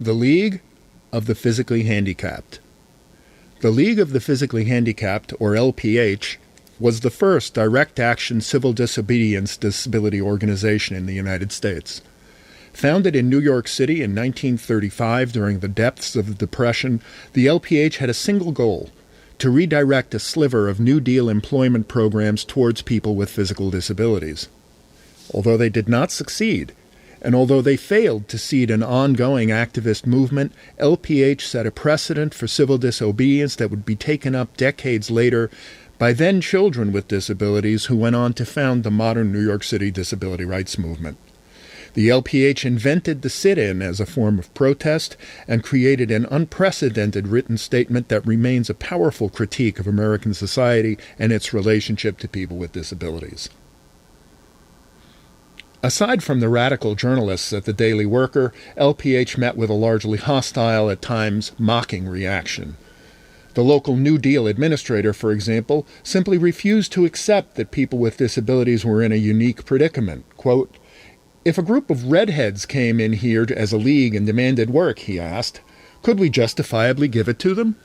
The League of the Physically Handicapped. The League of the Physically Handicapped, or LPH, was the first direct-action civil disobedience disability organization in the United States. Founded in New York City in 1935 during the depths of the Depression, the LPH had a single goal: to redirect a sliver of New Deal employment programs towards people with physical disabilities. Although they did not succeed, and although they failed to seed an ongoing activist movement, LPH set a precedent for civil disobedience that would be taken up decades later by then children with disabilities who went on to found the modern New York City disability rights movement. The LPH invented the sit-in as a form of protest and created an unprecedented written statement that remains a powerful critique of American society and its relationship to people with disabilities. Aside from the radical journalists at the Daily Worker, LPH met with a largely hostile, at times mocking reaction. The local New Deal administrator, for example, simply refused to accept that people with disabilities were in a unique predicament. Quote, "If a group of redheads came in here as a league and demanded work," he asked, "could we justifiably give it to them?"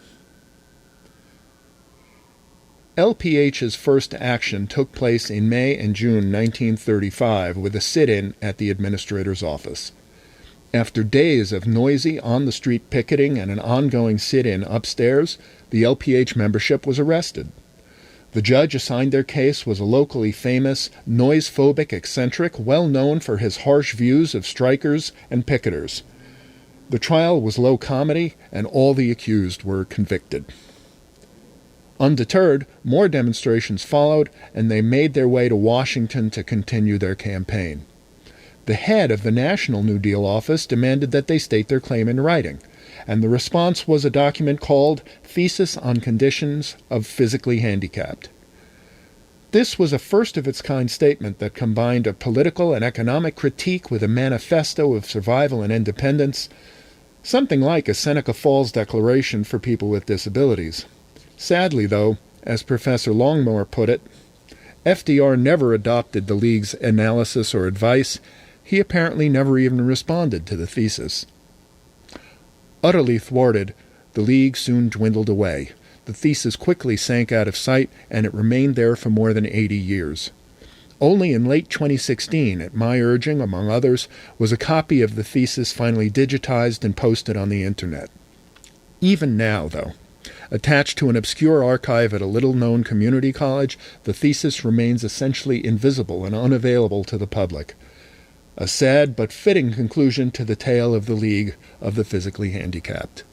LPH's first action took place in May and June 1935 with a sit-in at the administrator's office. After days of noisy on-the-street picketing and an ongoing sit-in upstairs, the LPH membership was arrested. The judge assigned their case was a locally famous, noise-phobic eccentric well known for his harsh views of strikers and picketers. The trial was low comedy, and all the accused were convicted. Undeterred, more demonstrations followed, and they made their way to Washington to continue their campaign. The head of the National New Deal office demanded that they state their claim in writing, and the response was a document called Thesis on Conditions of Physically Handicapped. This was a first-of-its-kind statement that combined a political and economic critique with a manifesto of survival and independence, something like a Seneca Falls Declaration for people with disabilities. Sadly, though, as Professor Longmore put it, FDR never adopted the League's analysis or advice. He apparently never even responded to the thesis. Utterly thwarted, the League soon dwindled away. The thesis quickly sank out of sight, and it remained there for more than 80 years. Only in late 2016, at my urging, among others, was a copy of the thesis finally digitized and posted on the Internet. Even now, though, attached to an obscure archive at a little-known community college, the thesis remains essentially invisible and unavailable to the public. A sad but fitting conclusion to the tale of the League of the Physically Handicapped.